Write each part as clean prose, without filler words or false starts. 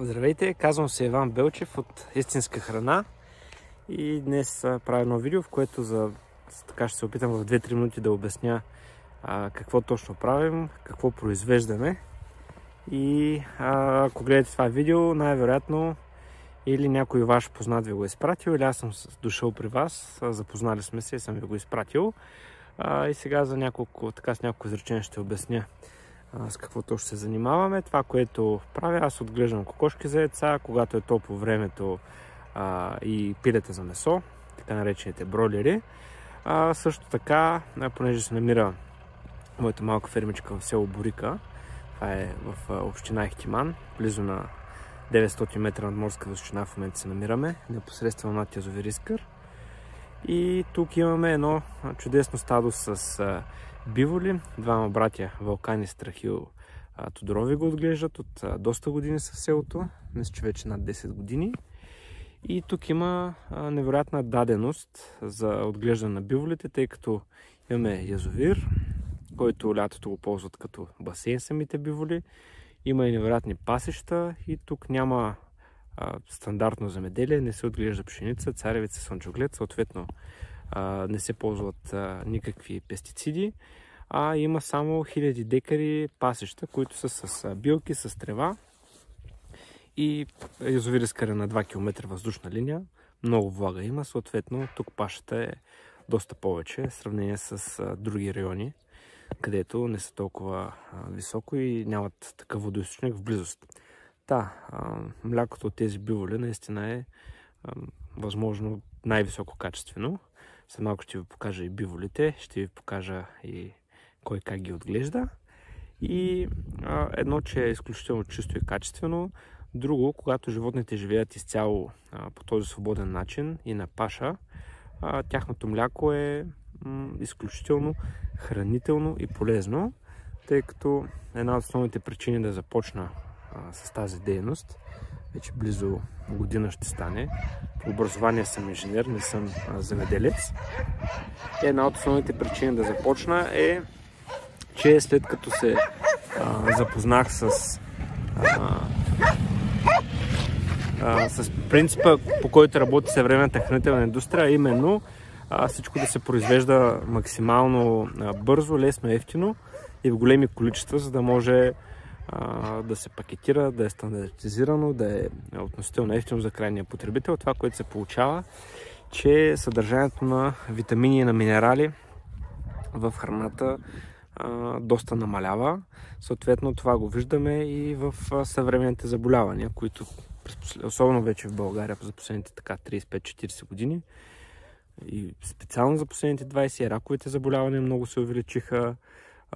Здравейте, казвам се Иван Белчев от Истинска храна и днес правя едно видео, в което така ще се опитам в 2-3 минути да обясня какво точно правим, какво произвеждаме. И ако гледате това видео, най-вероятно или някой ваш познат ви го е изпратил, или аз съм дошъл при вас, запознали сме се и съм ви го изпратил. И сега с няколко изречения ще обясня с какво точно се занимаваме. Това, което правя, аз отглеждам кокошки за яйца, когато е топло времето, и пилета за месо, така наречените бройлери. Също така, понеже се намира моята малка фермичка в село Борика, това е в община Ихтиман, близо на 900 метра над морска височина в момента се намираме, непосредствено над язовир Искър. И тук имаме едно чудесно стадо с биволи. Двама братя Вълкан и Страхил Тодорови го отглеждат от доста години в селото, мисля, че вече над 10 години. И тук има невероятна даденост за отглеждане на биволите, тъй като имаме язовир, който лятото го ползват като басейн самите биволи. Има и невероятни пасища и тук няма стандартно земеделие, не се отглежда пшеница, царевица, слънчоглед, съответно не се ползват никакви пестициди, има само хиляди декари пасища, които са с билки, с трева и язовир Искър на 2 км въздушна линия. Много влага има, съответно тук пашата е доста повече в сравнение с други райони, където не са толкова високо и нямат такъв водоизточник в близост. Млякото от тези биволи наистина е възможно най-високо качествено. След малко ще ви покажа и биволите, ще ви покажа и кой как ги отглежда. И едно, че е изключително чисто и качествено. Друго, когато животните живеят изцяло по този свободен начин и на паша, тяхното мляко е изключително хранително и полезно, тъй като една от основните причини да започна с тази дейност, вече близо година ще стане. По образование съм инженер, не съм земеделец. Една от основните причини да започна е, че след като се запознах с принципа, по който работи съвременната хранителна индустрия, именно всичко да се произвежда максимално бързо, лесно, ефтино и в големи количества, за да може да се пакетира, да е стандартизирано, да е относително ефтино за крайния потребител. Това, което се получава, че съдържанието на витамини и на минерали в храната доста намалява. Съответно, това го виждаме и в съвременните заболявания, които особено вече в България за последните 35-40 години и специално за последните 20 раковите заболявания много се увеличиха.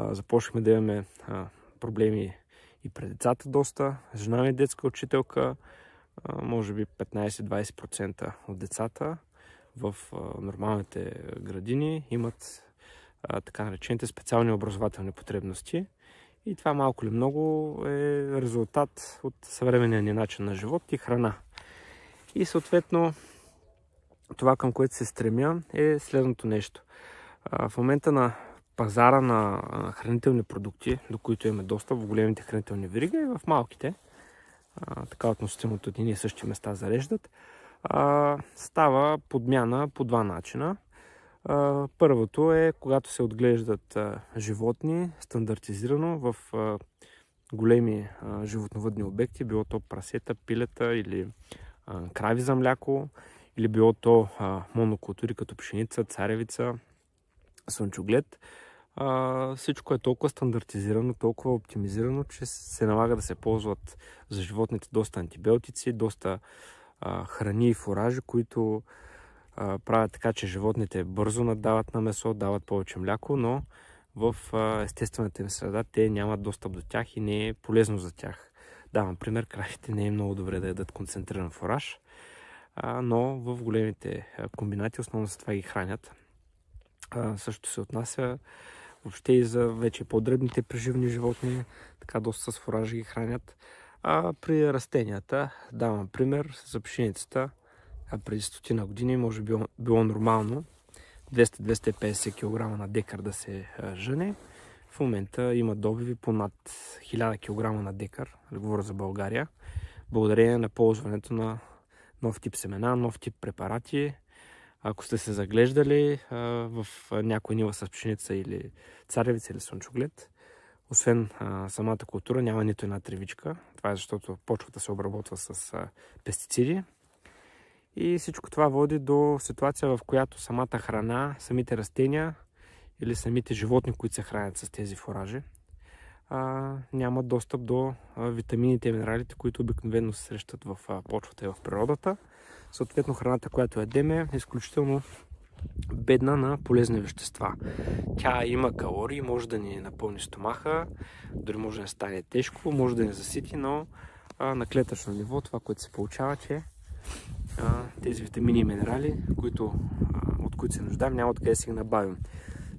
Започнахме да имаме проблеми и пред децата доста. Жена ми е детска учителка, може би 15-20% от децата в нормалните градини имат така наречените специални образователни потребности. И това малко ли много е резултат от съвременния ни начин на живот и храна. И съответно това, към което се стремя, е следното нещо. В момента на пазара на хранителни продукти, до които имаме достъп в големите хранителни вериги и в малките, така относително от едни и същи места зареждат, става подмяна по два начина. Първото е, когато се отглеждат животни стандартизирано в големи животновъдни обекти, било то прасета, пилета или крави за мляко, или било то монокултури като пшеница, царевица, слънчоглед. Всичко е толкова стандартизирано, толкова оптимизирано, че се налага да се ползват за животните доста антибиотици, доста храни и фуражи, които правят така, че животните бързо наддават на месо, дават повече мляко, но в естествената им среда те нямат достъп до тях и не е полезно за тях. Давам пример, кравите не е много добре да ядат концентриран фураж, но в големите комбинати основно за това ги хранят. Също се отнася въобще и за вече по-дребните преживни животни, така доста с фуражи ги хранят. При растенията, давам пример за пшеницата, преди 100 години може би било нормално 200-250 кг на декар да се жъне. В момента има добиви по над 1000 кг на декар, говоря за България. благодарение на ползването на нов тип семена, нов тип препарати. Ако сте се заглеждали в някоя нива с пшеница или царевица или слънчоглед, освен самата култура няма нито една тревичка. Това е защото почвата се обработва с пестициди. И всичко това води до ситуация, в която самата храна, самите растения или самите животни, които се хранят с тези фуражи, нямат достъп до витамините и минералите, които обикновено се срещат в почвата и в природата. Съответно, храната, която ядем, е изключително бедна на полезни вещества. Тя има калории, може да ни напълни стомаха, дори може да стане тежко, може да ни засити, но на клетъчно ниво това, което се получава, че тези витамини и минерали, от които се нуждаем, няма откъде да си ги набавим.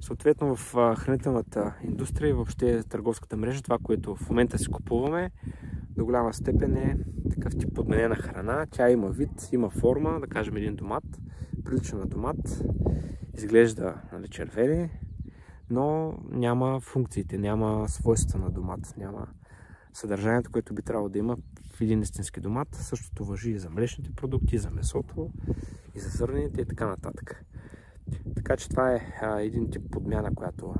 Съответно, в хранителната индустрия и въобще търговската мрежа, това, което в момента си купуваме, до голяма степен е такъв тип подменена храна. Тя има вид, има форма, да кажем един домат, прилича на домат, изглежда червени, но няма функциите, няма свойства на домат, няма съдържанието, което би трябвало да има в един истински домат. Същото важи и за млечните продукти, и за месото, и за зърнените и така нататък. Така че това е един тип подмяна, която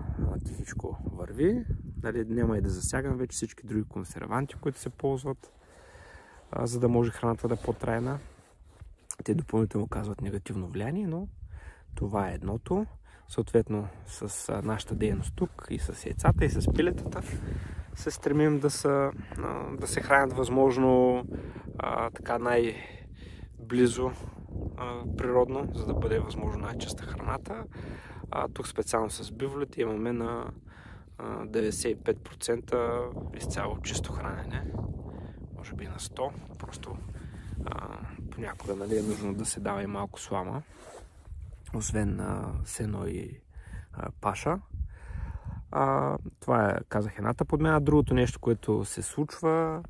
тихичко върви. Няма и да засягам вече всички други консерванти, които се ползват, за да може храната да е по-трайна. Те допълнително оказват негативно влияние, но това е едното. Съответно, с нашата дейност тук и с яйцата, и с пилетата се стремим да се хранят възможно така най-близо природно, за да бъде възможно най-чиста храната. Тук специално с биволите имаме на 95% изцяло чисто хранене, може би на 100%, просто понякога е нужно да се дава и малко слама, освен сено и паша. Това е, казах, едната подмяна. Другото нещо, което се случва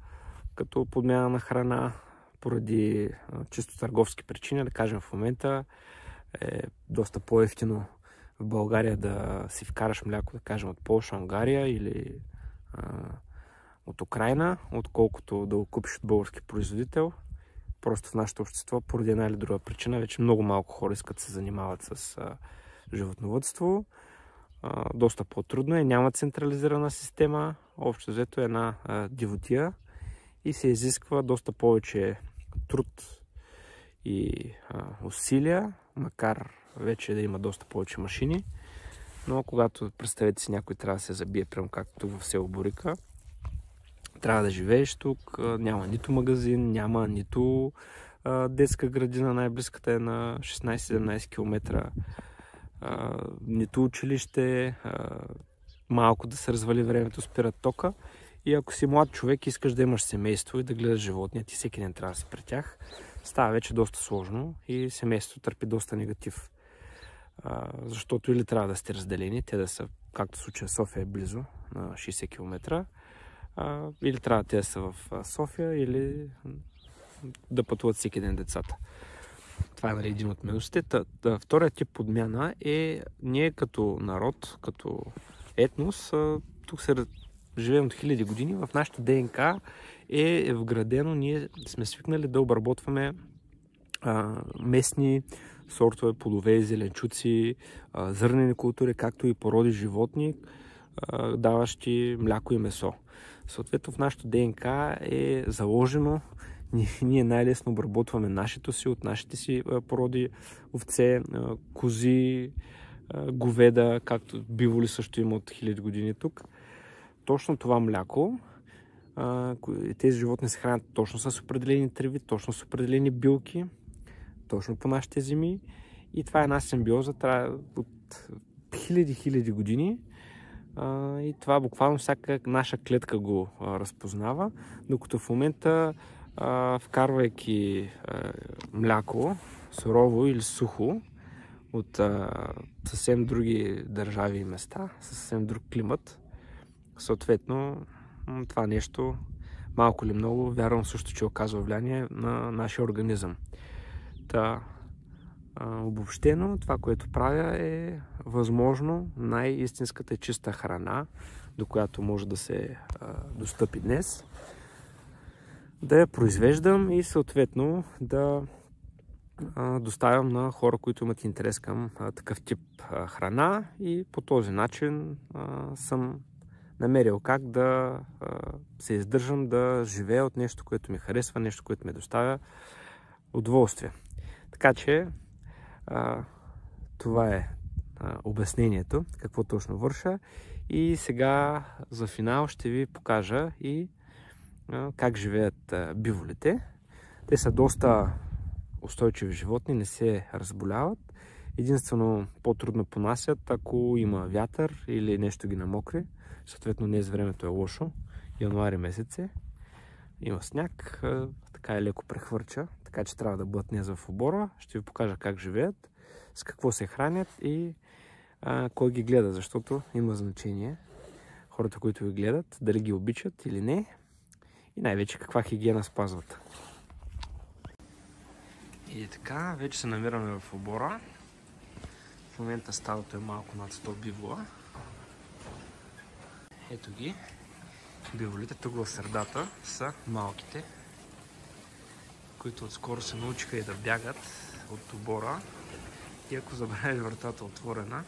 като подмяна на храна поради чисто търговски причини, да кажем в момента е доста по-евтино в България да си вкараш мляко, да кажем от Полша, Унгария или от Украйна, отколкото да го купиш от български производител. Просто в нашето общество, поради една или друга причина, вече много малко хора искат да се занимават с животновъдство. Доста по-трудно е, няма централизирана система, общо взето е една дивотия и се изисква доста повече труд и усилия, макар вече да има доста повече машини, но когато представете си някой трябва да се забие, прямо както в село Борика, трябва да живееш тук, няма нито магазин, няма нито детска градина, най-близката е на 16-17 км, нито училище, малко да се развали времето, спират тока. И ако си млад човек, искаш да имаш семейство и да гледаш животния, ти всеки ден трябва да си при тях, става вече доста сложно и семейството търпи доста негатив. Защото или трябва да сте разделени, те да са, както в случая София е близо, на 60 км, или трябва те да са в София, или да пътуват всеки ден децата. Това е един от минусите. Вторият тип подмяна е ние като народ, като етнос, тук се живеем от хиляди години, в нашото ДНК е вградено, ние сме свикнали да обработваме местни сортове, плодове и зеленчуци, зърнени култури, както и породи животни, даващи мляко и месо. Съответно в нашото ДНК е заложено, ние най-лесно обработваме нашето си, от нашите си породи овце, кози, говеда, както биволи също има от хиляди години тук. Точно това мляко, тези животни се хранят точно с определени треви, точно с определени билки, точно по нашите земи. И това е една симбиоза, трябва от хиляди години. И това буквално всяка наша клетка го разпознава, докато в момента, вкарвайки мляко, сурово или сухо, от съвсем други държави и места, съвсем друг климат, съответно това нещо, малко или много, вярвам също, че оказва влияние на нашия организъм. Обобщено, това, което правя, е възможно най-истинската и чиста храна, до която може да се достъпи днес. да я произвеждам и съответно да доставям на хора, които имат интерес към такъв тип храна, и по този начин съм намерил как да се издържам, да живея от нещо, което ми харесва, нещо, което ми доставя удоволствие. Така че това е обяснението, какво точно върша. И сега за финал ще ви покажа и как живеят биволите. Те са доста устойчиви животни, не се разболяват. Единствено по-трудно понасят, ако има вятър или нещо ги намокри. Съответно днес времето е лошо. Януари месец е. Има сняг, така е леко прехвърча, така че трябва да бъдат днес в обора. Ще ви покажа как живеят, с какво се хранят и кой ги гледа, защото има значение хората, които ги гледат, дали ги обичат или не, и най-вече каква хигиена спазват. И така, вече се намираме в обора. В момента стадото е малко над 100 бивола. Ето ги. Биволите тук в средата са малките, които отскоро се научиха и да бягат от обора. И ако забравяш вратата отворена,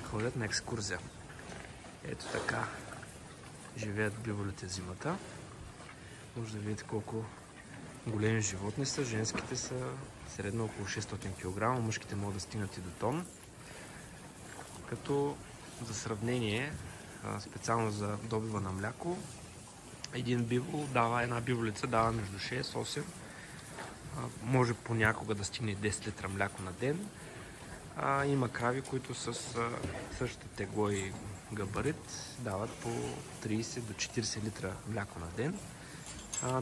ходят на екскурзия. Ето така живеят биволите зимата. Може да видите колко големи животни са. Женските са средно около 600 кг, мъжките могат да стигнат и до тон. Като за сравнение, специално за добива на мляко, един бивол дава, една биволица дава между 6-8, може понякога да стигне 10 литра мляко на ден. Има крави, които с същото тегло и габарит дават по 30 до 40 литра мляко на ден.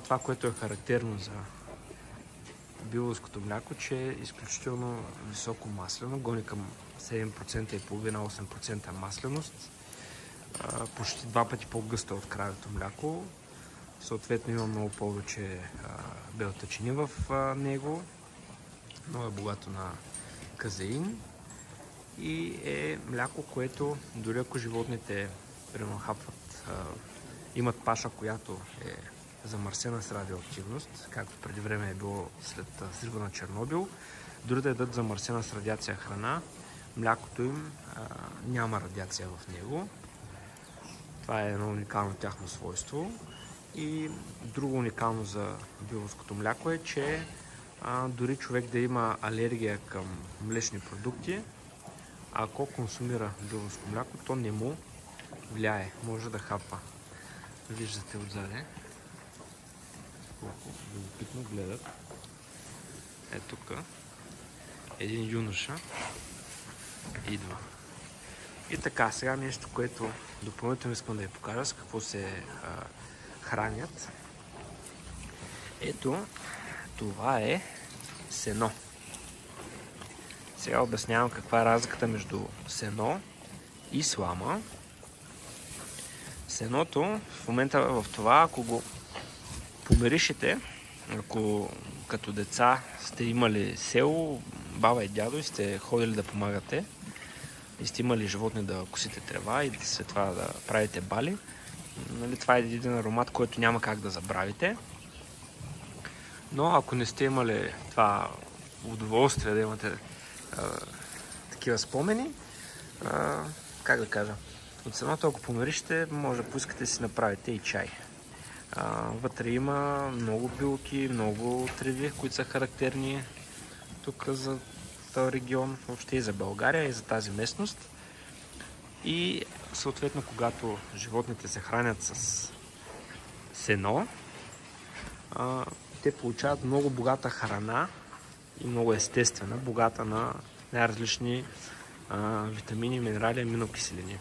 Това, което е характерно за биволското мляко, че е изключително високо маслено, гони към 7,5-8% масленост, почти 2 пъти по-гъста от кравето мляко. Съответно има много повече белтъчини в него, много е богато на казеин и е мляко, което дори ако животните примерно хапват, имат паша, която е замърсена с радиоактивност, както преди време е било след срива на Чернобил, дори да ядат замърсена с радиация храна, млякото им няма радиация в него. Това е едно уникално тяхно свойство. И друго уникално за биволското мляко е, че дори човек да има алергия към млечни продукти, ако консумира биволско мляко, то не му влияе, може да хапва. Виждате отзаде колко любопитно гледат. Е тук един юноша идва. И така, сега нещо, което допълнително искам да ви покажа, с какво се хранят. Ето, това е сено. Сега обяснявам каква е разликата между сено и слама. Сеното в момента в това, ако го помиришете, ако като деца сте имали село, баба и дядо и сте ходили да помагате и сте имали животни да косите трева и след това да правите бали, нали, това е един аромат, който няма как да забравите. Но ако не сте имали това удоволствие да имате такива спомени, как да кажа, от сеното, ако помиришете, може да поискате да си направите и чай. Вътре има много билки, много треви, които са характерни тук за този регион, въобще и за България, и за тази местност. И съответно, когато животните се хранят с сено, те получават много богата храна и много естествена, богата на най-различни витамини, минерали и аминокиселини.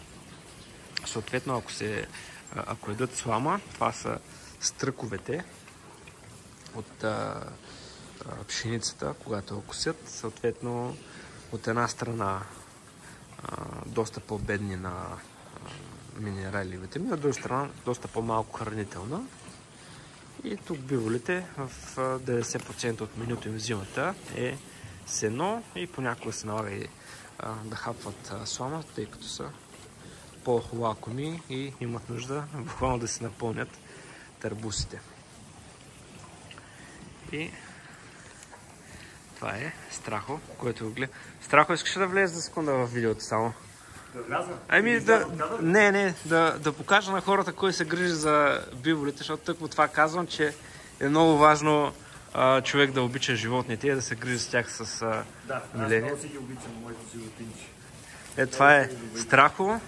Съответно, ако едат слама, това са стръковете от пшеницата, когато я косят. Съответно, от една страна доста по-бедни на минерали и витамини, от друга страна доста по-малко хранителна. И тук биволите в 90% от менюто им зимата е сено и понякога се налага и да хапват слама, тъй като са по-лакоми и имат нужда буквално да се напълнят търбусите. И това е Страхо, който го гледа. Страхо, искаш да влезеш за секунда в видеото само? Да вляза? Да покажа на хората кой се грижи за биволите, защото тъкмо това казвам, че е много важно човек да обича животните и да се грижи с тях с миление. Аз много си ги обичам, моите животинчи. Това е Страхо,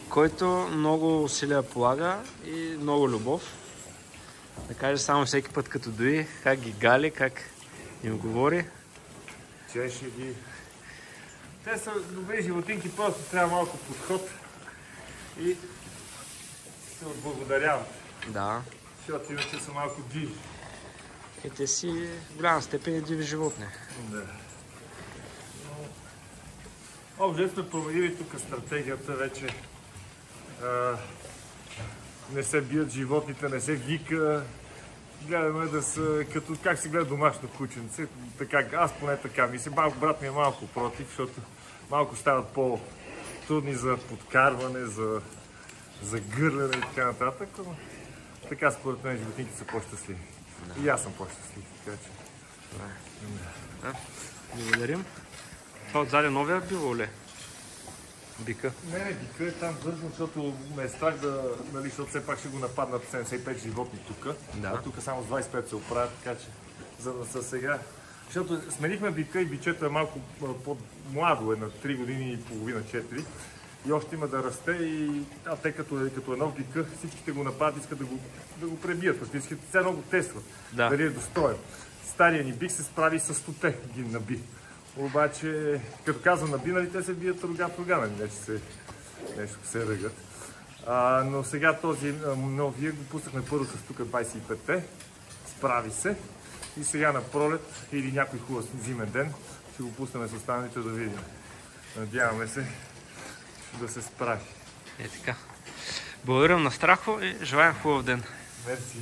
който много усилия полага и много любов. Да каже само всеки път като дойде, как ги гали, как им говори. Чеше ги. Те са добри животинки, просто трябва малко подход и се отблагодаряват. Да. Защото иначе са малко диви. И те си в голяма степен и диви животни. Да. Общо сме променили тук стратегията вече. Не се бият животните, не се вика. Гледаме да са, като как се гледа домашно кученце. Така, аз поне така мисля. Брат ми е малко против, защото малко стават по-трудни за подкарване, за гърлене и така нататък. Но така според мен животинки са по-щастливи. Да. И аз съм по-щастлив. Така че... Да. Благодарим. Това отзади новия бивол ли? Бика? Не, бика е там вързан, защото ме е страх да, нали, защото все пак ще го нападнат 75 животни тук. Да. А тук само с 25 се оправят, така че за да са сега. Защото сменихме бика и бичето е малко по-младо, е на 3 години и половина, 4. И още има да расте и те като е нов бика, всичките го нападат, искат да го пребият. Искат все едно го тестват, дали е достоен. Стария ни бик се справи с 100 ги наби. Обаче, като казвам наби, нали, те се бият рога, нали, нещо се ръгат. Но сега този новия го пуснахме първо с тук 25-те, справи се. И сега на пролет или някой хубав зимен ден ще го пуснем с останалите да видим. Надяваме се да се справи. Така. Благодарим на Страхо и желаем хубав ден. Мерси.